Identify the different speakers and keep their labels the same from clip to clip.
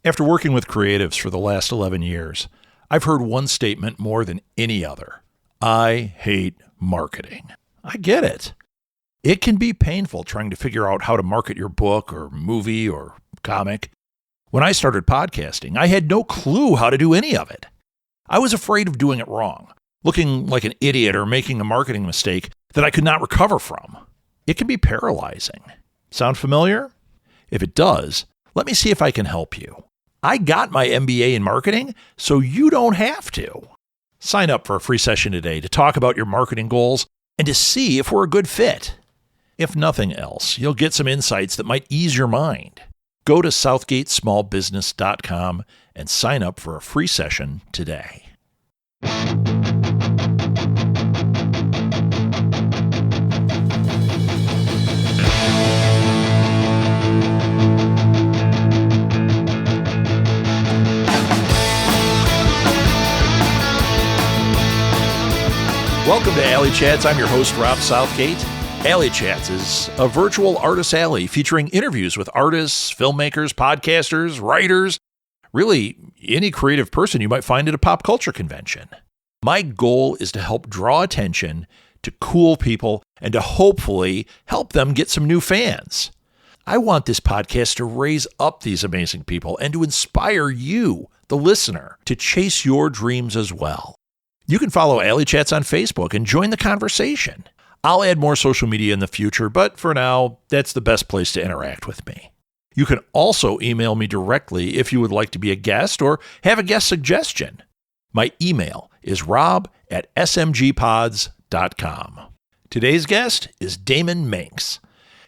Speaker 1: After working with creatives for the last 11 years, I've heard one statement more than any other. I hate marketing. I get it. It can be painful trying to figure out how to market your book or movie or comic. When I started podcasting, I had no clue how to do any of it. I was afraid of doing it wrong, looking like an idiot or making a marketing mistake that I could not recover from. It can be paralyzing. Sound familiar? If it does, let me see if I can help you. I got my MBA in marketing, so you don't have to. Sign up for a free session today to talk about your marketing goals and to see if we're a good fit. If nothing else, you'll get some insights that might ease your mind. Go to southgatesmallbusiness.com and sign up for a free session today. Welcome to Alley Chats. I'm your host, Rob Southgate. Alley Chats is a virtual artist alley featuring interviews with artists, filmmakers, podcasters, writers, really any creative person you might find at a pop culture convention. My goal is to help draw attention to cool people and to hopefully help them get some new fans. I want this podcast to raise up these amazing people and to inspire you, the listener, to chase your dreams as well. You can follow Alley Chats on Facebook and join the conversation. I'll add more social media in the future, but for now, that's the best place to interact with me. You can also email me directly if you would like to be a guest or have a guest suggestion. My email is rob@smgpods.com. Today's guest is Daemon Manx.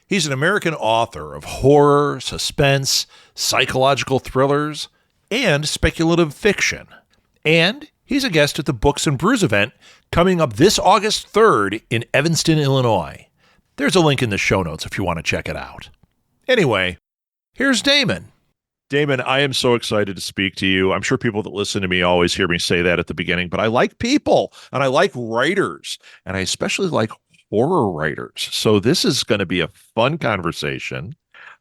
Speaker 1: He's an American author of horror, suspense, psychological thrillers, and speculative fiction. And he's a guest at the Books and Brews event coming up this August 3rd in Evanston, Illinois. There's a link in the show notes if you want to check it out. Anyway, here's Daemon. Daemon, I am so excited to speak to you. I'm sure people that listen to me always hear me say that at the beginning, but I like people and I like writers, and I especially like horror writers. So this is going to be a fun conversation.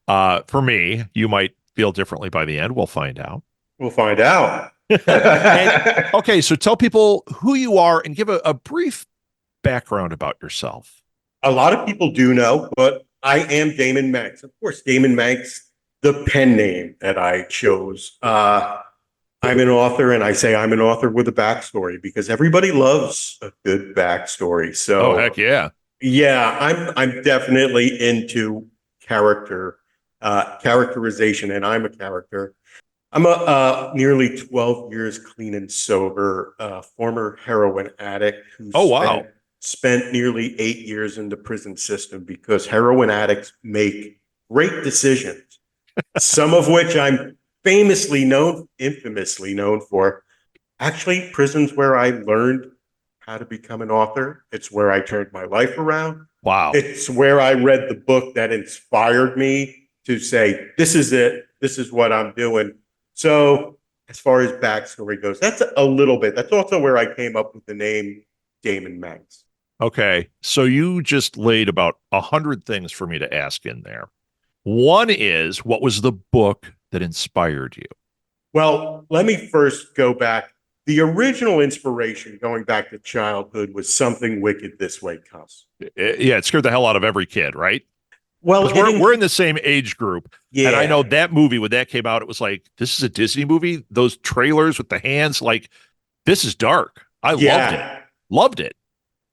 Speaker 1: For me, you might feel differently by the end. We'll find out.
Speaker 2: We'll find out.
Speaker 1: Okay, so tell people who you are and give a brief background about yourself.
Speaker 2: A lot of people do know, but I am Daemon Manx. Of course, Daemon Manx, the pen name that I chose. I'm an author, and I say I'm an author with a backstory because everybody loves a good backstory. So,
Speaker 1: oh, heck yeah.
Speaker 2: Yeah, I'm definitely into characterization, and I'm a character. I'm a nearly 12 years clean and sober, former heroin addict who spent nearly 8 years in the prison system because heroin addicts make great decisions, some of which I'm infamously known for. Actually, prison's where I learned how to become an author. It's where I turned my life around.
Speaker 1: Wow.
Speaker 2: It's where I read the book that inspired me to say, this is it. This is what I'm doing. So as far as backstory goes, that's a little bit. That's also where I came up with the name Daemon Manx.
Speaker 1: Okay, so you just laid about 100 things for me to ask in there. One is, what was the book that inspired you?
Speaker 2: Well, let me first go back. The original inspiration, going back to childhood, was Something Wicked This Way, Cuss.
Speaker 1: Yeah, it scared the hell out of every kid, right?
Speaker 2: Well,
Speaker 1: we're in the same age group.
Speaker 2: Yeah.
Speaker 1: And I know that movie, when that came out, it was like, this is a Disney movie. Those trailers with the hands, like, this is dark. I loved it. Loved it.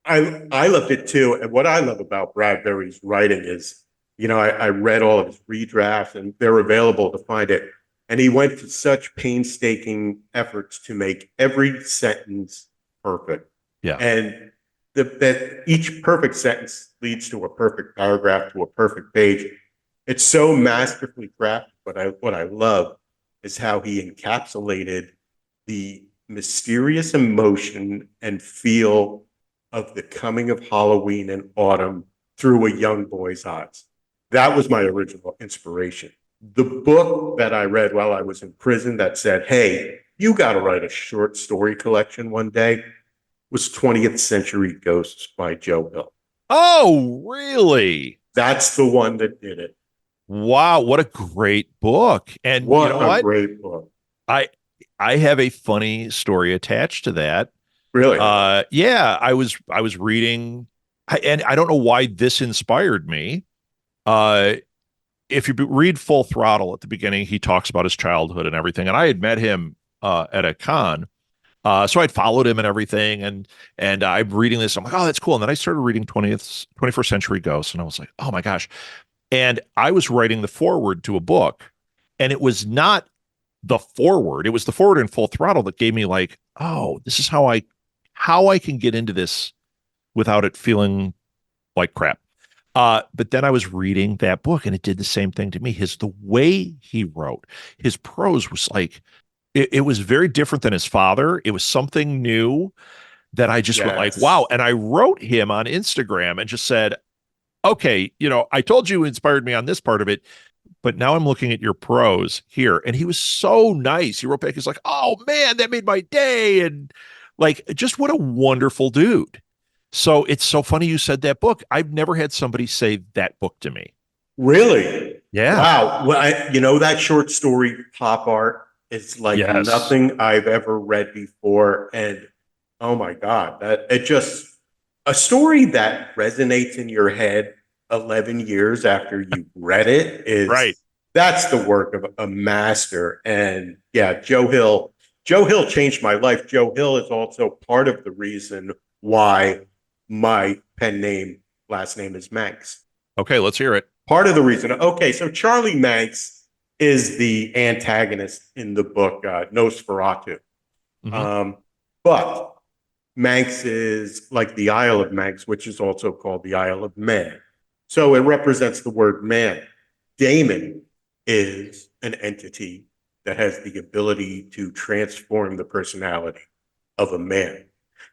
Speaker 2: I loved it too. And what I love about Bradbury's writing is, I read all of his redrafts and they're available to find it. And he went to such painstaking efforts to make every sentence perfect.
Speaker 1: Yeah.
Speaker 2: And that each perfect sentence leads to a perfect paragraph, to a perfect page. It's so masterfully crafted. But what I love is how he encapsulated the mysterious emotion and feel of the coming of Halloween and autumn through a young boy's eyes. That was my original inspiration. The book that I read while I was in prison that said, hey, you got to write a short story collection one day, was 20th Century Ghosts by Joe Hill.
Speaker 1: Oh, really?
Speaker 2: That's the one that did it.
Speaker 1: Wow, what a great book. And you know
Speaker 2: What a
Speaker 1: what?
Speaker 2: great book.
Speaker 1: I I have a funny story attached to that.
Speaker 2: Really?
Speaker 1: Yeah, I was reading, and I don't know why this inspired me. Uh, if you read Full Throttle at the beginning, he talks about his childhood and everything. And I had met him at a con, so I'd followed him and everything. And I'm reading this. I'm like, oh, that's cool. And then I started reading 21st Century Ghosts, and I was like, oh my gosh. And I was writing the foreword to a book, and it was not the forward. It was the forward in Full Throttle that gave me like, oh, this is how I can get into this without it feeling like crap. But then I was reading that book, and it did the same thing to me. The way he wrote, his prose was like, it was very different than his father. It was something new that I just went like,
Speaker 2: Yes.
Speaker 1: wow. And I wrote him on Instagram and just said, okay, I told you inspired me on this part of it, but now I'm looking at your prose here. And he was so nice. He wrote back, he's like, oh man, that made my day. And like, just what a wonderful dude. So it's so funny you said that book. I've never had somebody say that book to me.
Speaker 2: Really?
Speaker 1: Yeah.
Speaker 2: Wow. Well, that short story, Pop Art, is like
Speaker 1: Yes.
Speaker 2: nothing I've ever read before. And oh my God, that it just a story that resonates in your head 11 years after you read it
Speaker 1: Right.
Speaker 2: is that's the work of a master. And yeah, Joe Hill changed my life. Joe Hill is also part of the reason why my last name is Manx.
Speaker 1: Okay, let's hear it.
Speaker 2: Part of the reason. Okay, so Charlie Manx is the antagonist in the book Nosferatu.
Speaker 1: Hmm.
Speaker 2: Um, but Manx is like the Isle of Manx, which is also called the Isle of Man. So it represents the word man. Daemon is an entity that has the ability to transform the personality of a man.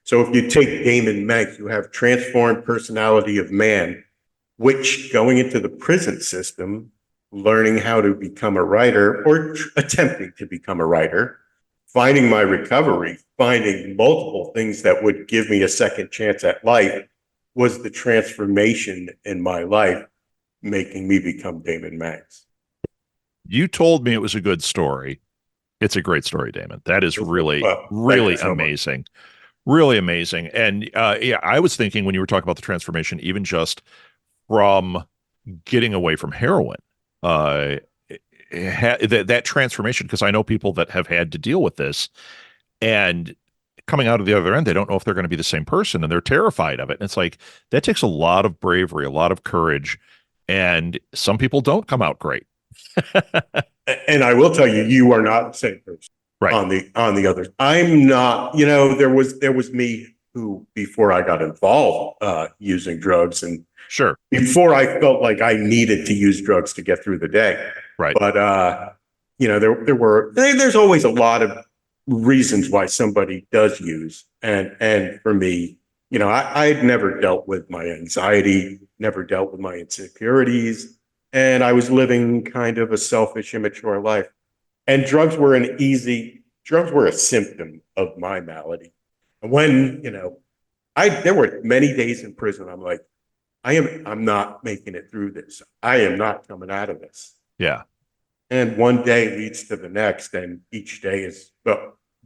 Speaker 2: So if you take Daemon Manx, you have transformed personality of man, which going into the prison system, learning how to become a writer or attempting to become a writer, finding my recovery, finding multiple things that would give me a second chance at life was the transformation in my life, making me become Daemon Manx.
Speaker 1: You told me it was a good story. It's a great story, Damon. That is really,
Speaker 2: Well, thank you
Speaker 1: really
Speaker 2: so much.
Speaker 1: amazing. Really amazing. And yeah, I was thinking when you were talking about the transformation, even just from getting away from heroin, uh, that transformation, because I know people that have had to deal with this, and coming out of the other end, they don't know if they're going to be the same person, and they're terrified of it. And it's like that takes a lot of bravery, a lot of courage, and some people don't come out great.
Speaker 2: And I will tell you, you are not the same person
Speaker 1: Right.
Speaker 2: on the others. I'm not. There was me who before I got involved using drugs and
Speaker 1: Sure.
Speaker 2: before I felt like I needed to use drugs to get through the day.
Speaker 1: Right.
Speaker 2: But there's always a lot of reasons why somebody does use, and for me, I'd never dealt with my anxiety, never dealt with my insecurities, and I was living kind of a selfish, immature life. And drugs were a symptom of my malady. And when there were many days in prison. I'm like, I'm not making it through this. I am not coming out of this.
Speaker 1: Yeah.
Speaker 2: And one day leads to the next, and each day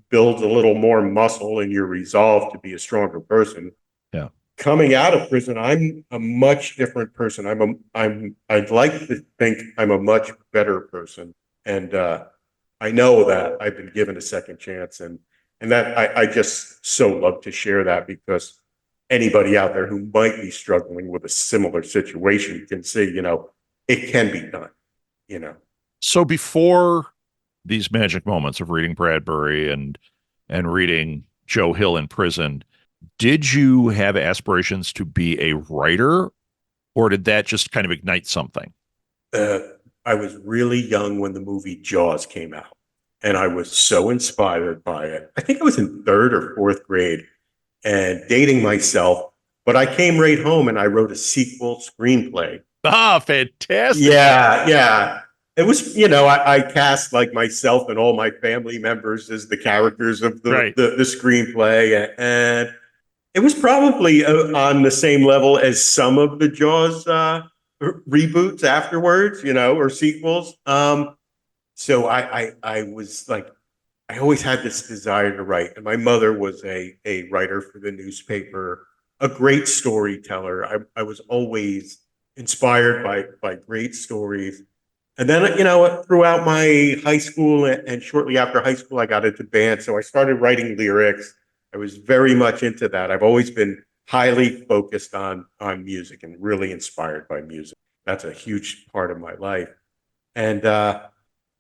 Speaker 2: builds a little more muscle in your resolve to be a stronger person.
Speaker 1: Yeah.
Speaker 2: Coming out of prison, I'm a much different person. I'd like to think I'm a much better person, and I know that I've been given a second chance, and that I just so love to share that because anybody out there who might be struggling with a similar situation can see, it can be done, you know.
Speaker 1: So before these magic moments of reading Bradbury and reading Joe Hill in prison, did you have aspirations to be a writer, or did that just kind of ignite something?
Speaker 2: Uh, I was really young when the movie Jaws came out, and I was so inspired by it. I think I was in third or fourth grade and dating myself, but I came right home and I wrote a sequel screenplay.
Speaker 1: Ah, fantastic.
Speaker 2: Yeah, yeah. It was, I cast like myself and all my family members as the characters of
Speaker 1: Right.
Speaker 2: the screenplay. And it was probably on the same level as some of the Jaws reboots afterwards, or sequels. So I was like, I always had this desire to write, and my mother was a writer for the newspaper, a great storyteller. I was always inspired by great stories. And then, throughout my high school and shortly after high school, I got into band. So I started writing lyrics. I was very much into that. I've always been highly focused on music and really inspired by music. That's a huge part of my life. And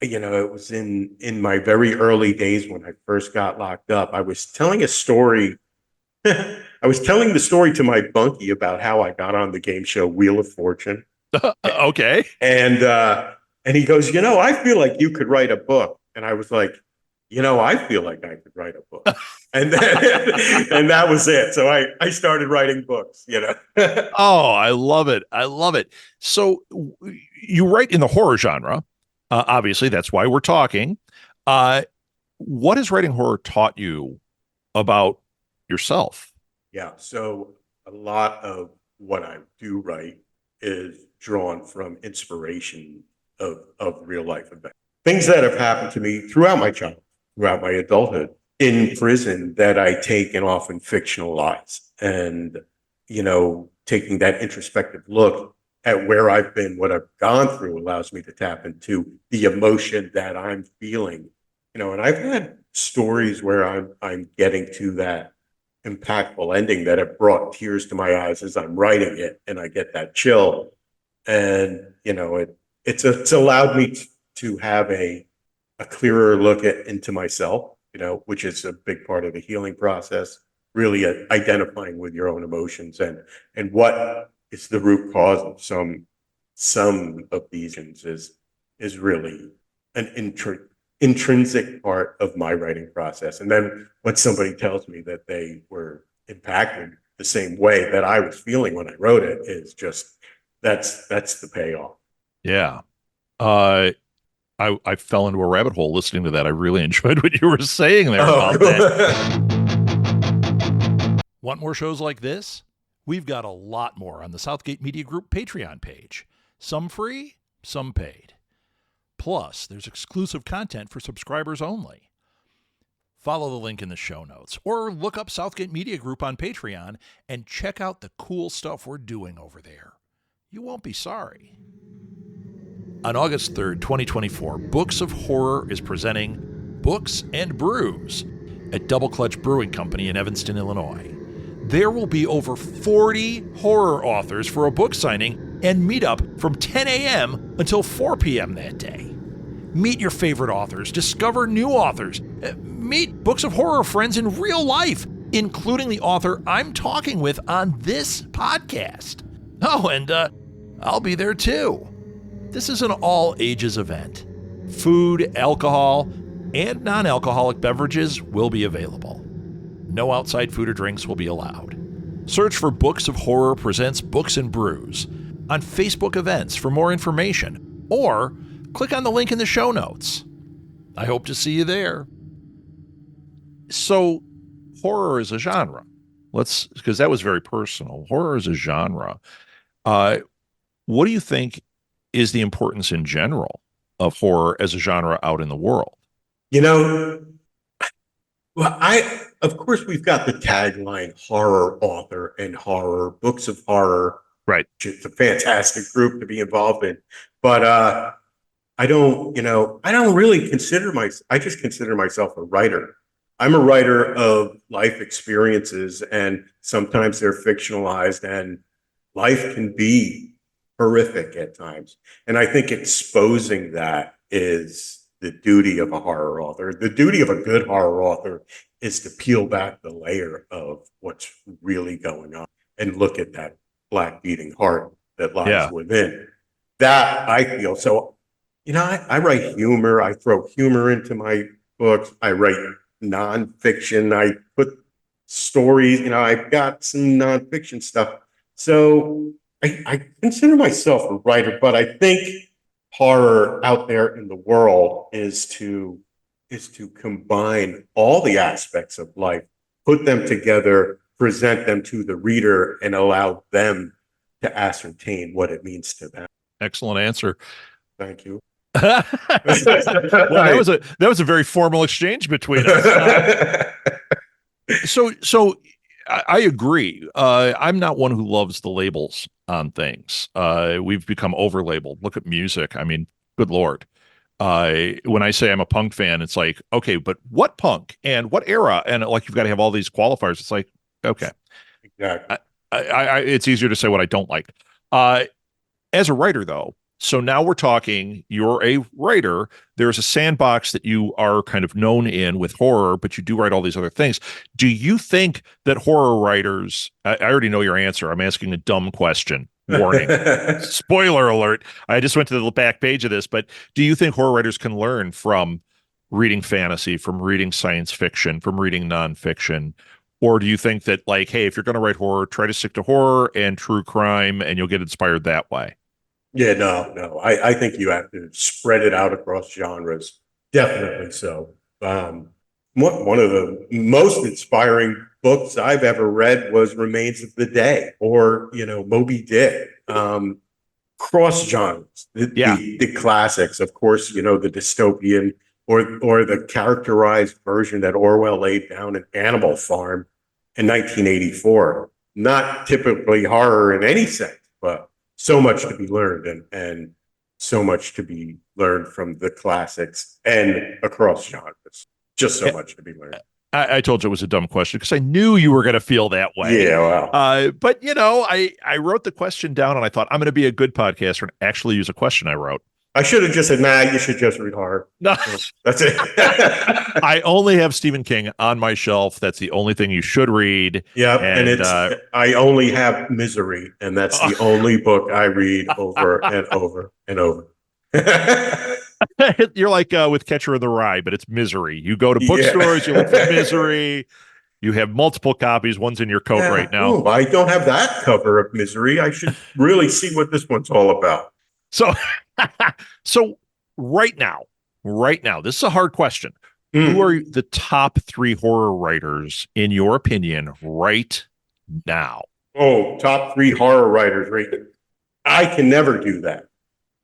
Speaker 2: it was in my very early days when I first got locked up. I was telling a story. I was telling the story to my bunkie about how I got on the game show Wheel of Fortune.
Speaker 1: Okay.
Speaker 2: And he goes, I feel like you could write a book. And I was like, I feel like I could write a book. And then, and that was it. So I started writing books.
Speaker 1: Oh, I love it. I love it. So you write in the horror genre. Obviously, that's why we're talking. What has writing horror taught you about yourself?
Speaker 2: Yeah. So a lot of what I do write is drawn from inspiration of real life events. Things that have happened to me throughout my childhood, throughout my adulthood, in prison that I take and often fictionalize. And, taking that introspective look at where I've been, what I've gone through allows me to tap into the emotion that I'm feeling. And I've had stories where I'm getting to that impactful ending that have brought tears to my eyes as I'm writing it, and I get that chill. And it's allowed me to have a clearer look into myself, which is a big part of the healing process. Really identifying with your own emotions and what is the root cause of some of these things is really an intrinsic part of my writing process. And then when somebody tells me that they were impacted the same way that I was feeling when I wrote it, is just that's the payoff.
Speaker 1: Yeah. I fell into a rabbit hole listening to that. I really enjoyed what you were saying there about that. Want more shows like this? We've got a lot more on the Southgate Media Group Patreon page. Some free, some paid. Plus, there's exclusive content for subscribers only. Follow the link in the show notes or look up Southgate Media Group on Patreon and check out the cool stuff we're doing over there. You won't be sorry. On August 3rd, 2024, Books of Horror is presenting Books and Brews at Double Clutch Brewing Company in Evanston, Illinois. There will be over 40 horror authors for a book signing and meetup from 10 a.m. until 4 p.m. that day. Meet your favorite authors, discover new authors, meet Books of Horror friends in real life, including the author I'm talking with on this podcast. Oh, and I'll be there too. This is an all-ages event. Food, alcohol, and non-alcoholic beverages will be available. No outside food or drinks will be allowed. Search for Books of Horror Presents Books and Brews on Facebook events for more information, or click on the link in the show notes. I hope to see you there. So, horror is a genre. Because that was very personal. Horror is a genre. What do you think is the importance in general of horror as a genre out in the world?
Speaker 2: Well, of course, we've got the tagline horror author and horror books of horror.
Speaker 1: Right.
Speaker 2: It's a fantastic group to be involved in. But I don't really I just consider myself a writer. I'm a writer of life experiences, and sometimes they're fictionalized, and life can be horrific at times. And I think exposing that is the duty of a horror author. The duty of a good horror author is to peel back the layer of what's really going on and look at that black beating heart that lies within. That I feel. So, I write humor. I throw humor into my books. I write nonfiction. I put stories, I've got some nonfiction stuff. So I consider myself a writer, but I think horror out there in the world is to combine all the aspects of life, put them together, present them to the reader, and allow them to ascertain what it means to them.
Speaker 1: Excellent answer.
Speaker 2: Thank you.
Speaker 1: Well, that was a very formal exchange between us. So I agree. I'm not one who loves the labels on things. We've become over labeled. Look at music. I mean, good Lord. When I say I'm a punk fan, it's like, okay, but what punk and what era? And like, you've got to have all these qualifiers. It's like, okay.
Speaker 2: Exactly.
Speaker 1: It's easier to say what I don't like. As a writer, though, so now we're talking, you're a writer. There's a sandbox that you are kind of known in with horror, but you do write all these other things. Do you think that horror writers, I already know your answer. I'm asking a dumb question. Warning. Spoiler alert. I just went to the back page of this, but do you think horror writers can learn from reading fantasy, from reading science fiction, from reading nonfiction? Or do you think that, like, hey, if you're going to write horror, try to stick to horror and true crime and you'll get inspired that way?
Speaker 2: Yeah, no. I think you have to spread it out across genres. Definitely so. One of the most inspiring books I've ever read was Remains of the Day, or, Moby Dick. Cross genres, the classics, of course, the dystopian or the characterized version that Orwell laid down in Animal Farm in 1984. Not typically horror in any sense, but so much to be learned and so much to be learned from the classics and across genres. Just so much to be learned.
Speaker 1: I told you it was a dumb question because I knew you were going to feel that way.
Speaker 2: Yeah, well.
Speaker 1: But, I wrote the question down and I thought I'm going to be a good podcaster and actually use a question I wrote.
Speaker 2: I should have just said, nah, you should just read horror.
Speaker 1: No.
Speaker 2: That's it.
Speaker 1: I only have Stephen King on my shelf. That's the only thing you should read.
Speaker 2: Yeah, and I only have Misery, and that's the only book I read over and over and over.
Speaker 1: You're like with Catcher in the Rye, but it's Misery. You go to bookstores, you look for Misery. You have multiple copies. One's in your coat right now.
Speaker 2: Oh, I don't have that cover of Misery. I should really see what this one's all about.
Speaker 1: So right now, this is a hard question. Who are the top 3 horror writers, in your opinion, right now?
Speaker 2: Oh, top 3 horror writers, right? I can never do that.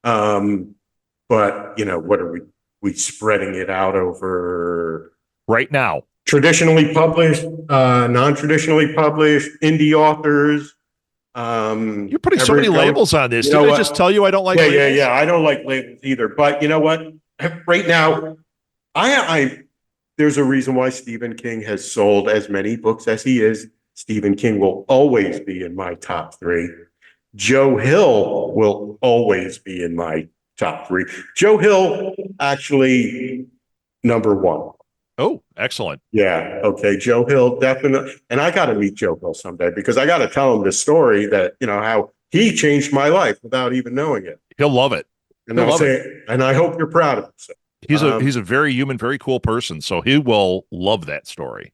Speaker 2: But, what are we spreading it out over?
Speaker 1: Right now.
Speaker 2: Traditionally published, non-traditionally published, indie authors.
Speaker 1: You're putting so many labels on this. Did I just tell you I don't like labels?
Speaker 2: Yeah. I don't like labels either. But you know what? Right now, there's a reason why Stephen King has sold as many books as he is. Stephen King will always be in my top 3. Joe Hill will always be in my top 3. Joe Hill, actually, number 1.
Speaker 1: Oh, excellent.
Speaker 2: Yeah. Okay. Joe Hill, definitely. And I got to meet Joe Hill someday because I got to tell him this story that, how he changed my life without even knowing it.
Speaker 1: He'll love it.
Speaker 2: And and I hope you're proud of him. So,
Speaker 1: he's a very human, very cool person. So he will love that story.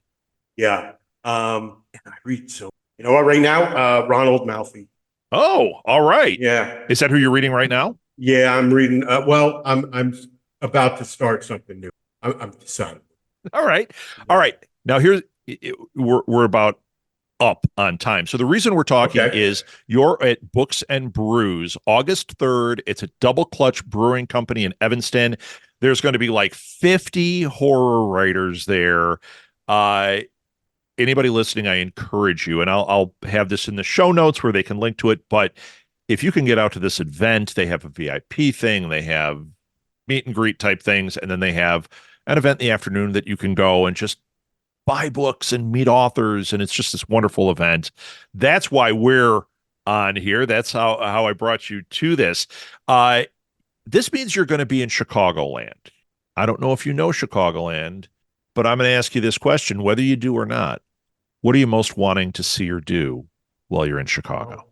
Speaker 1: Yeah.
Speaker 2: And I read you know what, right now, Ronald Malfi.
Speaker 1: Oh, all right.
Speaker 2: Yeah.
Speaker 1: Is that who you're reading right now?
Speaker 2: Yeah, I'm reading. I'm about to start something new. I'm deciding.
Speaker 1: All right. Now we're about up on time. So the reason we're talking is you're at Books and Brews, August 3rd. It's a Double Clutch Brewing Company in Evanston. There's going to be like 50 horror writers there. Anybody listening, I encourage you, and I'll have this in the show notes where they can link to it. But if you can get out to this event, they have a VIP thing, they have meet and greet type things, and then they have an event in the afternoon that you can go and just buy books and meet authors, and it's just this wonderful event. That's why we're on here. That's how I brought you to this. This means you're going to be in Chicagoland. I don't know if you know Chicagoland, but I'm going to ask you this question, whether you do or not. What are you most wanting to see or do while you're in Chicago?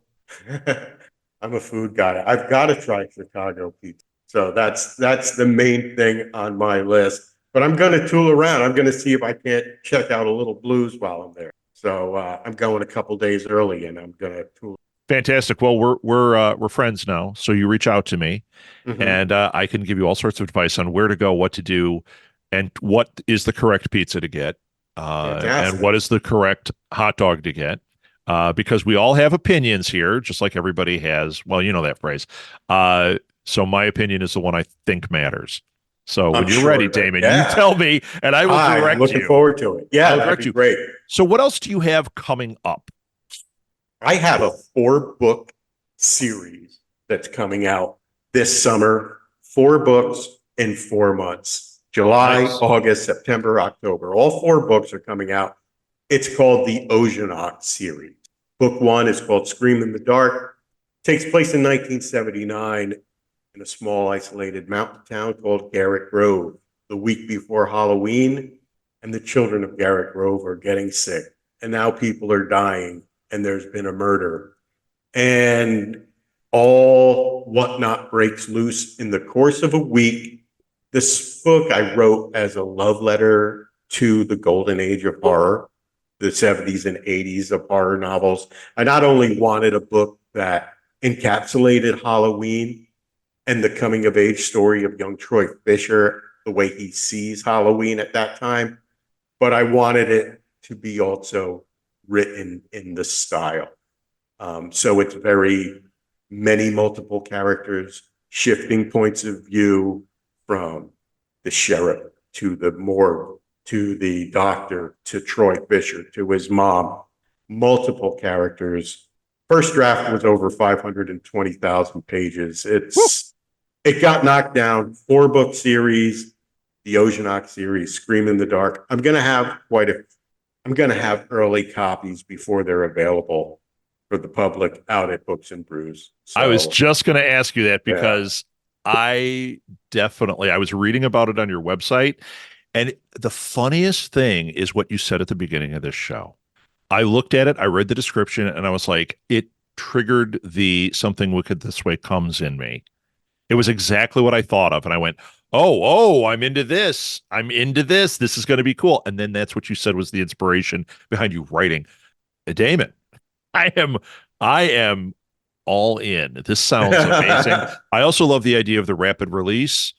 Speaker 2: I'm a food guy. I've got to try Chicago pizza. So that's the main thing on my list. But I'm going to tool around. I'm going to see if I can't check out a little blues while I'm there. So I'm going a couple days early, and I'm going to tool.
Speaker 1: Fantastic. Well, we're friends now, so you reach out to me, and I can give you all sorts of advice on where to go, what to do, and what is the correct pizza to get, and what is the correct hot dog to get. because we all have opinions here, just like everybody has. Well, you know that phrase. So my opinion is the one I think matters. So when
Speaker 2: I'm
Speaker 1: you're
Speaker 2: sure
Speaker 1: ready,
Speaker 2: that,
Speaker 1: Damon, you
Speaker 2: yeah.
Speaker 1: tell me, and I will
Speaker 2: I'm
Speaker 1: direct
Speaker 2: looking
Speaker 1: you.
Speaker 2: forward to it. Yeah,
Speaker 1: I'll
Speaker 2: that'd
Speaker 1: direct
Speaker 2: be
Speaker 1: you.
Speaker 2: great.
Speaker 1: So what else do you have coming up?
Speaker 2: I have a 4-book series that's coming out this summer. 4 books in 4 months. July,
Speaker 1: Nice.
Speaker 2: August, September, October. All 4 books are coming out. It's called the Ojanox series. Book 1 is called Scream in the Dark. Takes place in 1979 in a small isolated mountain town called Garrett Grove. The week before Halloween, and the children of Garrett Grove are getting sick. And now people are dying, and there's been a murder. And all whatnot breaks loose in the course of a week. This book I wrote as a love letter to the golden age of horror, the 70s and 80s of horror novels. I not only wanted a book that encapsulated Halloween and the coming of age story of young Troy Fisher, the way he sees Halloween at that time, but I wanted it to be also written in the style. So it's very many multiple characters, shifting points of view from the sheriff to the morgue, to the doctor, to Troy Fisher, to his mom, multiple characters. First draft was over 520,000 pages. It got knocked down. 4-book series, the Ojanox series, Scream in the Dark. I'm going to have early copies before they're available for the public out at Books and Brews. So,
Speaker 1: I was just going to ask you that because
Speaker 2: yeah.
Speaker 1: I was reading about it on your website. And the funniest thing is what you said at the beginning of this show. I looked at it, I read the description, and I was like, it triggered the something wicked this way comes in me. It was exactly what I thought of. And I went, oh, I'm into this. This is going to be cool. And then that's what you said was the inspiration behind you writing. Damon, I am all in. This sounds amazing. I also love the idea of the rapid release,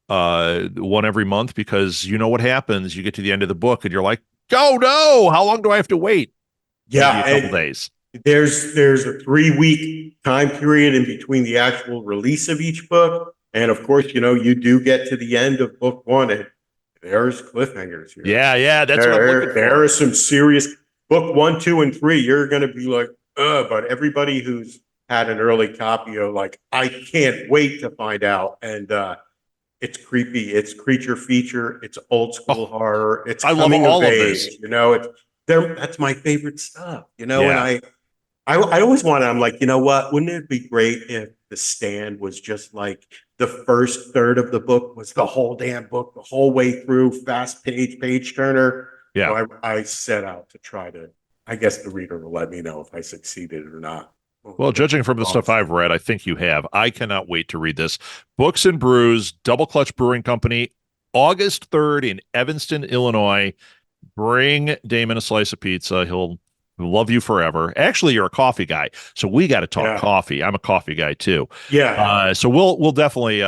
Speaker 1: one every month, because you know what happens. You get to the end of the book and you're like, oh no, how long do I have to wait?
Speaker 2: Yeah,
Speaker 1: maybe a couple days.
Speaker 2: There's a 3-week time period in between the actual release of each book. And of course, you do get to the end of book 1 and there's cliffhangers here.
Speaker 1: Yeah, that's what I'm looking for.
Speaker 2: There are some serious book 1, 2, and 3. You're going to be like, but everybody who's had an early copy of like, I can't wait to find out. And it's creepy. It's creature feature. It's old school horror. It's coming of age. That's my favorite stuff. And I always wanted. I'm like, you know what? Wouldn't it be great if The Stand was just like the first third of the book was the whole damn book, the whole way through, fast page turner.
Speaker 1: Yeah.
Speaker 2: So I set out to try to. I guess the reader will let me know if I succeeded or not.
Speaker 1: Well, judging from the stuff I've read, I think you have. I cannot wait to read this. Books and Brews, Double Clutch Brewing Company, August 3rd in Evanston, Illinois. Bring Damon a slice of pizza. He'll love you forever. Actually, you're a coffee guy, so we got to talk coffee. I'm a coffee guy too.
Speaker 2: Yeah.
Speaker 1: So we'll definitely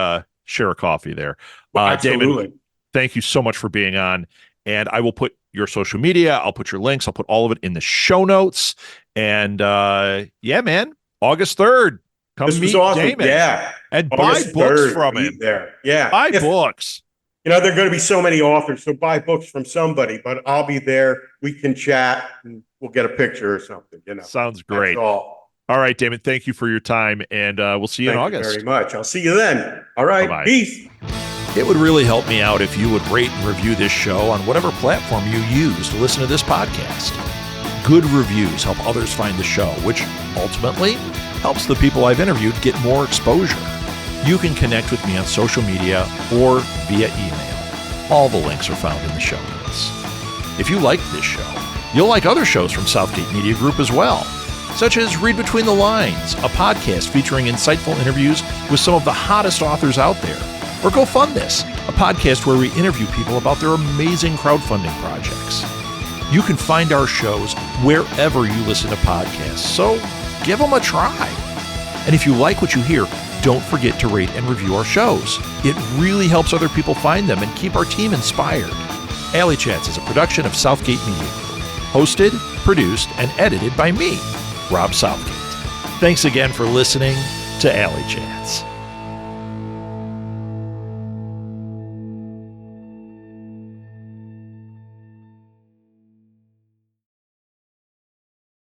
Speaker 1: share a coffee there.
Speaker 2: Absolutely.
Speaker 1: Damon, thank you so much for being on. And I will put your social media, I'll put your links, I'll put all of it in the show notes. And yeah, man, August 3rd, come meet
Speaker 2: awesome.
Speaker 1: Damon.
Speaker 2: Yeah.
Speaker 1: And buy books from him.
Speaker 2: There. Yeah.
Speaker 1: Buy books.
Speaker 2: There are going to be so many authors, so buy books from somebody, but I'll be there. We can chat and we'll get a picture or something.
Speaker 1: Sounds great.
Speaker 2: That's all.
Speaker 1: All right, Damon, thank you for your time, and we'll see you in August.
Speaker 2: Thank you very much. I'll see you then. All right.
Speaker 1: Bye-bye.
Speaker 2: Peace.
Speaker 1: It would really help me out if you would rate and review this show on whatever platform you use to listen to this podcast. Good reviews help others find the show, which ultimately helps the people I've interviewed get more exposure. You can connect with me on social media or via email. All the links are found in the show notes. If you like this show, you'll like other shows from Southgate Media Group as well, such as Read Between the Lines, a podcast featuring insightful interviews with some of the hottest authors out there, or Go Fund This, a podcast where we interview people about their amazing crowdfunding projects. You can find our shows wherever you listen to podcasts, so give them a try. And if you like what you hear, don't forget to rate and review our shows. It really helps other people find them and keep our team inspired. Alley Chats is a production of Southgate Media Group. Hosted, produced and edited by me, Rob Southgate. Thanks again for listening to Alley Chats.